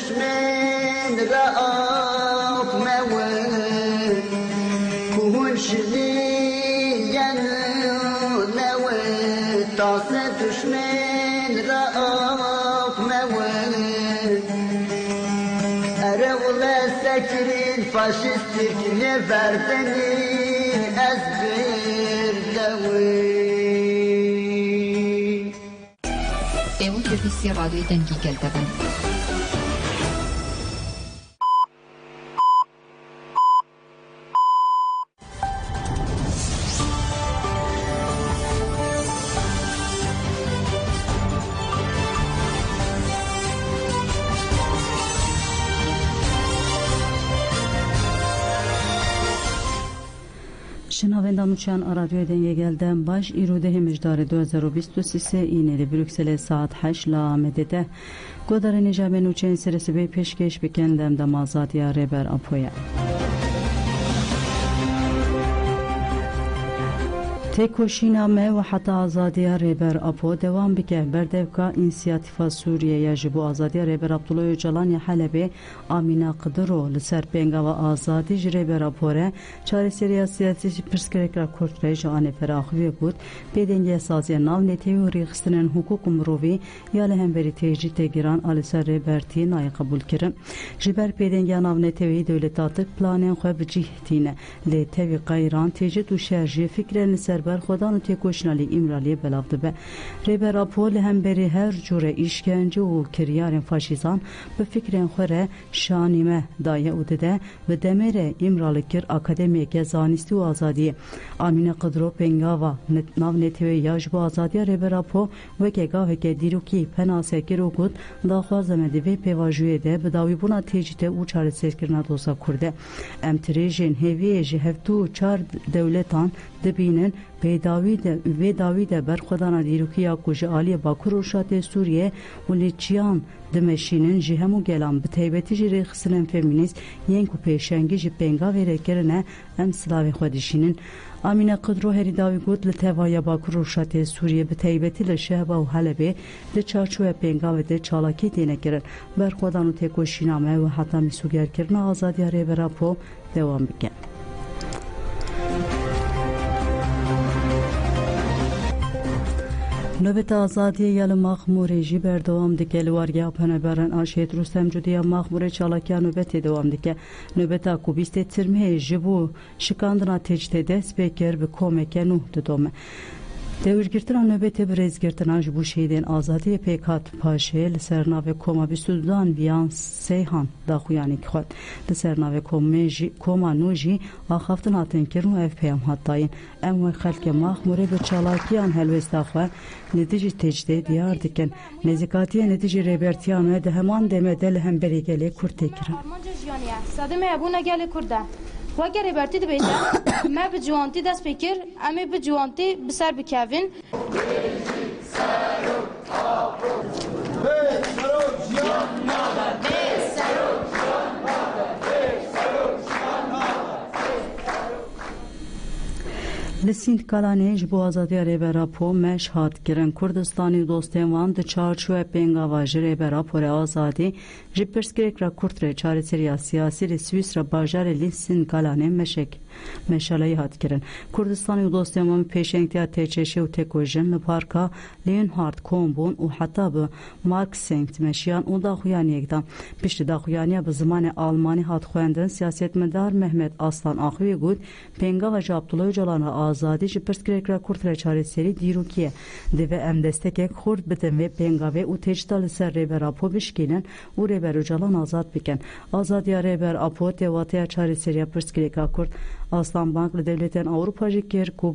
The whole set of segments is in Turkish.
دشمن رأف موت كون شليان نوت طاس دشمن رأف موت أرولا سكرين فاشستك نفردني أزبر دوي Servizi radyoyu dengi geldi. شنوندگان رادیو دنیا گلدن باش ایروده همیجدار 2023 اینه بروکسل ساعت 8 لامده گودار نجاب نوچین سرسبه پیشکش بکندم دمازات یا ریبر اپویا تکوشینامه و حتی آزادی ریبر اپو دوام بکه بردوکا اینسیاتیفا سوریه یا جبو آزادی ریبر عبدالله اوجلان یا حلبه آمینا قدرو لسر پینگا و آزادی ریبر اپوره چاره سری سیاسی پرسکرک را کرد ریج آن فراخوی بود بیدنگی سازی ناو نتیوی و ریخستنن حقوق مروی یا لهم بری تیجی تگیران آل سر ریبرتی نای قبول کرن جبر بیدنگی ناو نتیوی دولتات پلانین خواه بجیهتینه لی تیوی قایران تیجی دو شرجی فکرن سر بر خودان و تکوشنالی امرالی بلافده به ریبر اپول هم بری هر جور işkence و کریار فاشیزان به فکر خوره شانیمه دایه اوده و دمر امرالی کر اکادمی که زانستی و آزادی آمین قدرو پنگاوا ناو نتیوی یاج با آزادی ریبر اپو و که گاوه که دیروکی پناسه کرو گود داخوازمه دوی پیواجوی ده به داوی بونا تیجیده او چاره سیرکرنا دوسا کرده امتریجین هیوی جهفتو چار دولتان دبینن پیداوی بر خودان دیروکیا کج عالی باکور و شات سوریه و لیچیان دمشینن جهمو گلام به تیبتی جری خسنن فمینیست ینکو پیشنگی جی پنگا ویره کرنه ام سلاوی خودشینن آمین قدرو هری داوی گود لتوای باکور و شات سوریه به تیبتی لشهبا و حلبه لچارچو پنگا و ده چالاکی دینه کرن بر خودان و تکوشینامه و حتی میسوگر کرنه آزادی ریبر اپو دوام بکن نوبت آزادی یال مخموری جی بردوام دکه لوارگیا پنبرن آشید رستم جدیا مخموری چالاکیا نوبت دوام دکه نوبت کوبیست ترمه جبو شکاندنا تجته دست بکر به کمک نوح دومه دورگرتنا نوبت برزگرتنا جبو شهیدین آزادی پیکات پاشه لسرناو کوما بسودان بیان سیهان داخویانی خود لسرناو کوما نوجی آخافتن هاتن کرن و اف پیام هاتاین ام خلق مخموری به چالاکیان هلوست داخوه نتیجه تجده دیار دکن نزیکاتی نتیجه ریبرتیانو ده همان دمده لهم بریگلی کرد تکرن ساده ابونا گلی کرده و اگر ریبرتی بیشه ما به جوانتی دست بکر امی به جوانتی بسر بکوین لسیند کلانیج با آزادی ریبر اپو مش هات کرن کردستانی دوستان وان د چارچوب پنگا و ریبر اپو آزادی جپرسکریک را کرد ر چاره سیاسی ر سوئیس را باجار لسیند کلانه مشک مشالای هات کرن کردستانی دوستان وان پیشنگتی تچشه و تکوژن لپارکا لینهارد کومبون و حتی به مارک سنت مشیان و داخویانی اقدام پیش داخویانی به زمان آلمانی هات خوندن سیاستمدار محمد اسلان آخوی گود پنگا و عبدالله اوجلان آزادی جی پرسکریک را کرد چاره سری دیروکیه دوه ام دستک خورد بدن و پنگاوه و تجدال سر ریبر اپو بشکینن و ریبر اوجلان آزاد بکن آزادی ریبر اپو تواتی چاره سری پرسکریک کرد Aslan Banklı devletin Avrupa jikir ku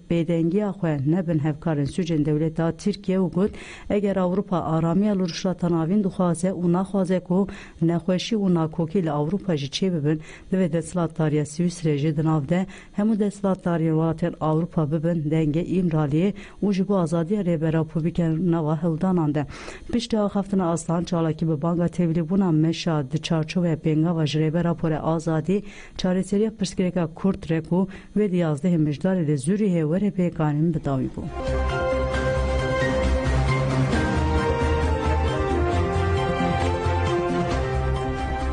bedengi axwe nebin hevkarın sücün devleta Türkiye ugut eğer Avrupa aramiya luruşla tanavin duxaze u naxaze ku nexweşi u nakoki li Avrupa jî çêbibin ve deslatariya Swîsrê jî di nav de hemû deslatariya welatên Avrupa bibin dengê îmraliyê û ji bo azadiya rêbera Republikan nava hildanan de piştî axaftina Aslan çalakî bi banga tevlîbûna meşa di çarçovê pêngava ji rêbera porê azadî çareseriya pirsgirêka Kurd rekû wê di 11 mijdarê li Zûrîhê were pêkanîn bi dawî bû.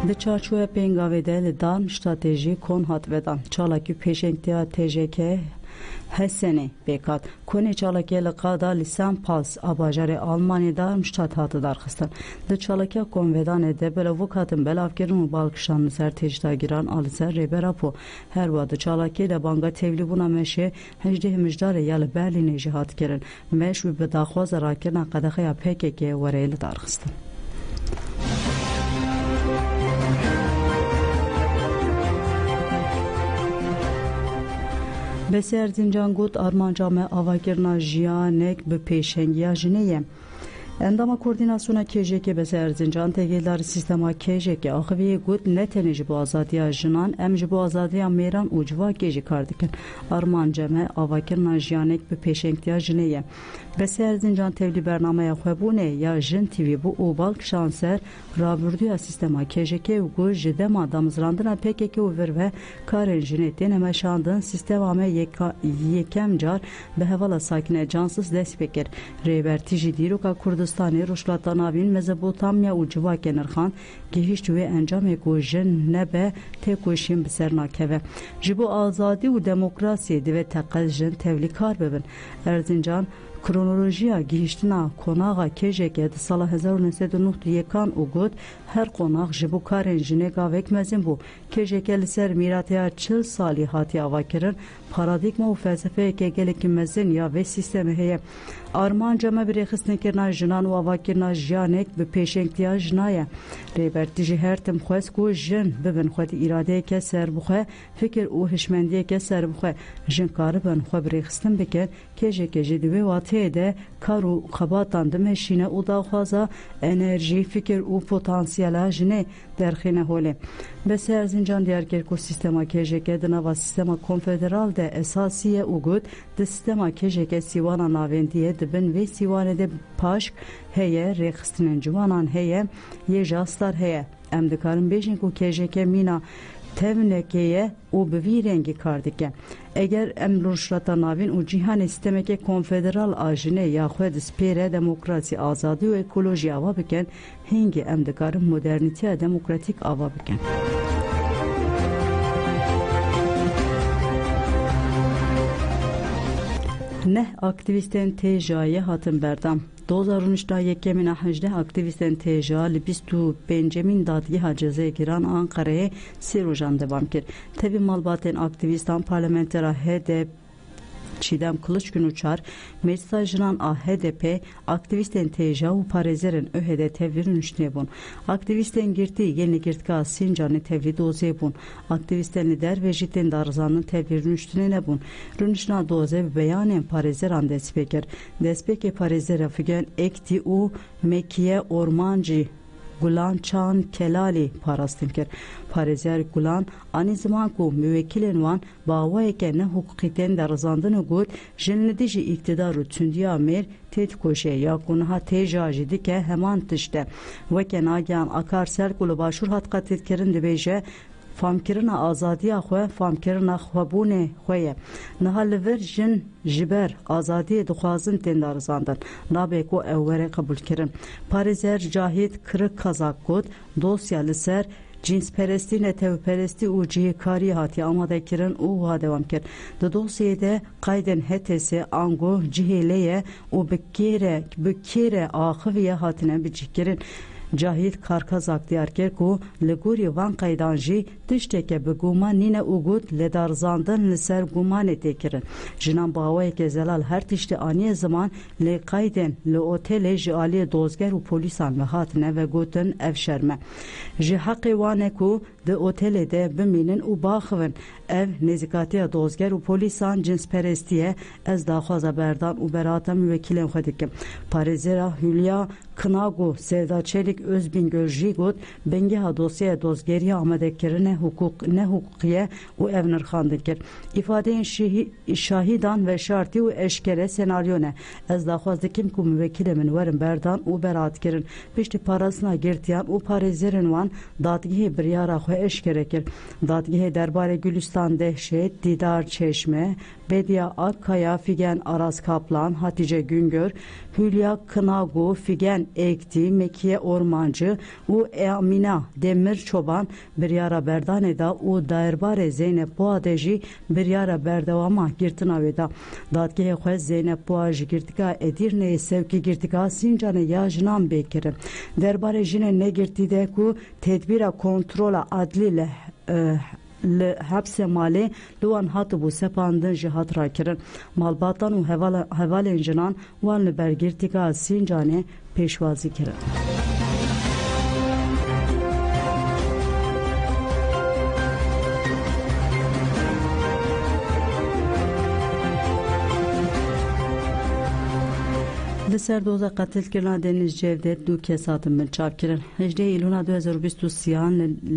Di çarçoya pengavê li Darmstadtê kon hat vedan. Çalakî pêşengtiya TJK Hesenê pêkat. Konê çalakê li qada li St. Pauls a bajarê Almanyê Darmstadt hatı darxistin. Di çalakiya konvedanê de belevok hatin belavkirin û balkişan li ser têjdagiran a li ser rêbera po. Her wa di çalakê de banga tevlîbûna meşê 18 mijdarê ya li Berlînê jî hat kirin. Meş û bi daxwaza rakirina qedexeya PKK'yê werê li darxistin. Bi Erzincan got armanca me avakirina jiyanek bi pêşengiya jinê ye. Endama koordinasyona KJK bi Erzincan têgêdarî sîstema KJK axiviyê got ne tenê ji bo azadiya jinan em ji bo azadiya mêran û civakê jî kar dikin. Armanca me avakirina jiyanek bi pêşengtiya jinê ye. Bi Erzincan tevlî bernameya xwebûnê ya Jin TV bû û balkişan ser rabirduya sîstema KJK û got ji dema damizrandina PKK û vir ve karên jinê tên meşandin sîstema me yekem car bi hevala sakine cansız dest pê kir. Rêbertî jî dîroka Kurdistanê Rojhilata Navîn Mezopotamya û civakê Nirxan gihîşt wê encamê ku jin nebe têkoşîn bi ser nakeve. Ji bo azadî û demokrasiyê divê teqet jin tevlî kar bibin. Erzincan kronolojiya gihiştina konağa KJK di sala 1909 yekan û got her konaq ji bo karên jinê gavek mezin bû. KJK li ser mîratiya 40 salî hatiye avakirin paradigma û felsefeyeke gelekî mezin ya vê sîstemê heye. Armanca me bi rêxistinekirina jinan û avakirina jiyanek bi pêşengtiya jina ye. Rêbertî jî her tim xwest ku jin bibin xwedî îradeyeke serbixwe, fikir û hişmendiyeke serbixwe. Jin karibin xwe bi rêxistin bikin. KJK jî di vê wateyê de kar û xebatan dimeşîne û daxwaza enerjî, fikir û potansiyela jinê derxîne holê. Bi Erzincan Diyarkerkûr sîstema KJK di nava sîstema konfederal de esasî ye û got di sîstema KJK sîwana navendiyê dibin vê sîwanê de paşk heye, rêxistinên ciwanan heye, yê jastar heye. Em dikarin bêjin ku KJK mîna tevnekê ye û bi vî rengî kar dike. Eger em Rojhilata Navîn û cîhanê sîstemeke konfederal a jinê ya xwe di spêre demokrasî, azadî û ekolojî ava bikin, hingî em dikarin modernîteya demokratîk ava bikin. Neh aktivistên têjayê hatin berdam. 2013 yekemîna 18 aktivistên têja li 25 dadgeha cezayirgeran Ankara'yê sê rojan devam kir. Tevî malbatên aktivîstan parlamentera HDP Çiğdem Kılıçgün Uçar, Meclisa jinan a HDP, aktivistên têja û parêzerên ÖHD tevlî rûniştinê bûn. Aktivistên girtî yeni girtka Sincanê tevlî dozê bûn. Aktivistên li derve jî tên darizandin tevlî rûniştinê nebûn. Rûniştina dozê bi beyanên parêzeran dest pê kir. Destpêkê parêzera Figen Ekdî û Mekiye Ormancî Gulan Çan Kelalî parastin kir. Parêzer Gulan anî ziman ku müvekkilên wan bawayeke ne hukukî tên derizandin û got jin li dijî îktidar û tundiya mêr tê dikoşe ya ku niha têja jî dike heman tişte. Weke nagihan Akarsel ku li başûr hat qetîlkirin dibêje famkirina azadiya xwe, famkirina xwebûnê xwe ye. Niha li vir jin ji ber azadiyê dixwazin tên darizandin. Nabe ku ew were qebûlkirin. Parêzer Cahît Kırık Kazak got dosya li ser cinsperestî, netewperestî û cihêkarî hatiye amadekirin û wiha devam kir. Di dosyayê de qaydên HTS, ango, cihêlê ye û bi kêre axiviye hatine bicihkirin. Cahit Karkazak diyarker ku li gorî van qaydan jî tişteke bi guman nîne û got lêdarizandin li ser gumanê tê kirin. Jinan bawayeke zelal her tiştî aniye ziman lê qaydên li otelê ji aliyê dozger û polîsan ve hatine ve gotin ev şerme. Ji heqê wan e ku di otelê de bimînin û baxivin. Ev nêzîkatiya dozger û polîsan cinsperestiye ez daxwaza berdan û berata müvekkilên xwe dikim. Parêzera Hülya Kınago Sevda Çelik Özbingöl jî got bengeha dosyaya dozgeriya amadekirine ne hukukiye û ev nirxandin kir. İfadeyên şahidan ve şartî û eşkere senaryo ne. Ez daxwaz dikim ku müvekkilê min werin berdan û berat kirin. Piştî parastina girtiyan û parêzerên wan dadgehê biryara xwe eşkere kir. Dadgehê derbarê Gülistan Gülistan Dehşet, Didar Çeşme, Bediye Akkaya, Figen Aras Kaplan, Hatice Güngör, Hülya Kınagu, Figen Ekti, Mekiye Ormancı, u Amina Demir Çoban, Biryara Berdaneda, u Dairbare Zeynep Boğadeji, Biryara Berdevama Girtinaveda, Dadgehe Xwez Zeynep Boğaji Girtika Edirne'ye sevki Girtika Sincan'ı yajnan bekirin. Derbare jine ne girtide ku tedbira kontrola adli hapse mali luan hatubu sepandın jihat rakirin. Malbatan u hevalen jinan wan li bergirtika Sincan'e peşvazi kirin. لسر دوزا قتل کرنا دنیز جevdet دو کسات من چاپ کرن 18 ایلونا 2023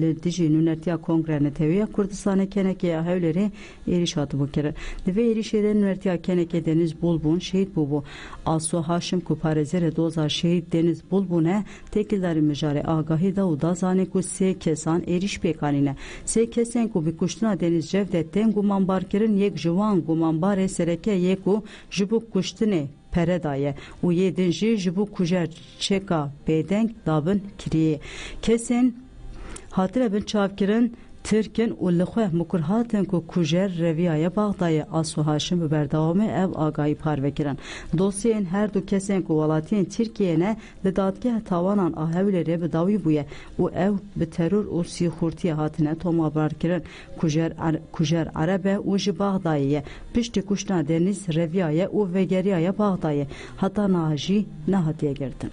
لدیجی نونرتیا کنگره نتویا کردستان کنکی هولری ایریش هاتو کرن دوی ایریشیرن نونرتیا کنکی deniz bulbun şehit bu Asu Haşim Kuparezere doza şehit deniz bulbune tekilleri müjare agahi da uda zane ku se kesan eriş pekanine se kesen ku bir kuştuna deniz cevdetten guman barkerin yek juvan guman bare sereke yeku jubuk kuştune Peredaye u yedinci jibu kujer çeka bedenk dabın kiriye kesin hatire bin çavkirin Türk'ün ulluğu mukurhatın ku kujer reviyaya bağdayı Asu Haşim biberdavamı ev agayı parvekiren. Dosyen her du kesen ku valatiyen Türkiye'ne lidatke tavanan ahevleri bedavi buye. U ev bi terör u sihurtiye hatine toma barkiren kujer arabe u ji bağdayı pişti kuşna deniz reviyaya u vegeriyaya bağdayı hata naji nahatiye girdin.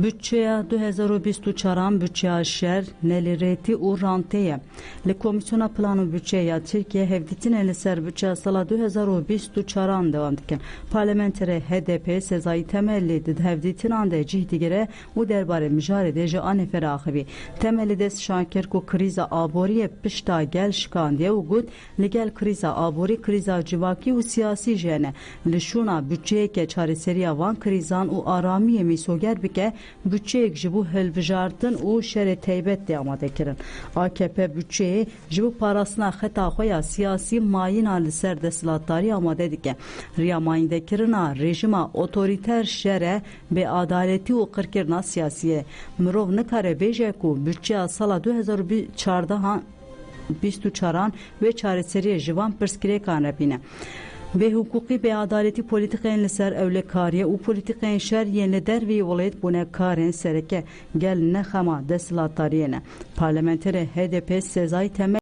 Bütçeye 2024 bütçeye şer nelireti u ranteye. Le komisyona planu bütçeye Türkiye hevditin eliser bütçeye sala 2024 devam diken. Parlamentere HDP sezai temelli did hevditin ande cihdigere u derbare müjarede je anefer ahibi. Temelli des şanker ku kriza aboriye pişta gel şikan diye u gud legel kriza abori kriza civaki u siyasi jene. Le şuna bütçeye ke çareseriya van krizan u aramiye misoger bike bütçeye jibu helvijardın u şere teybet de amade kirin. AKP bütçeye jibu parasına xeta xoya siyasi mayin ali ser desilatari amade dike. Riya mayinde kirina rejima otoriter şere be adaleti u qirkirna siyasiye. Mirov nikare beje ku bütçeye sala 2024 ve çareseriye jivan perskire bine. Ve hukuki be adaleti politikayın liser evlekariye u politikayın şer yenle dervi olayet bune karen sereke gel ne xama desilatariyene. Parlamentere HDP sezai temel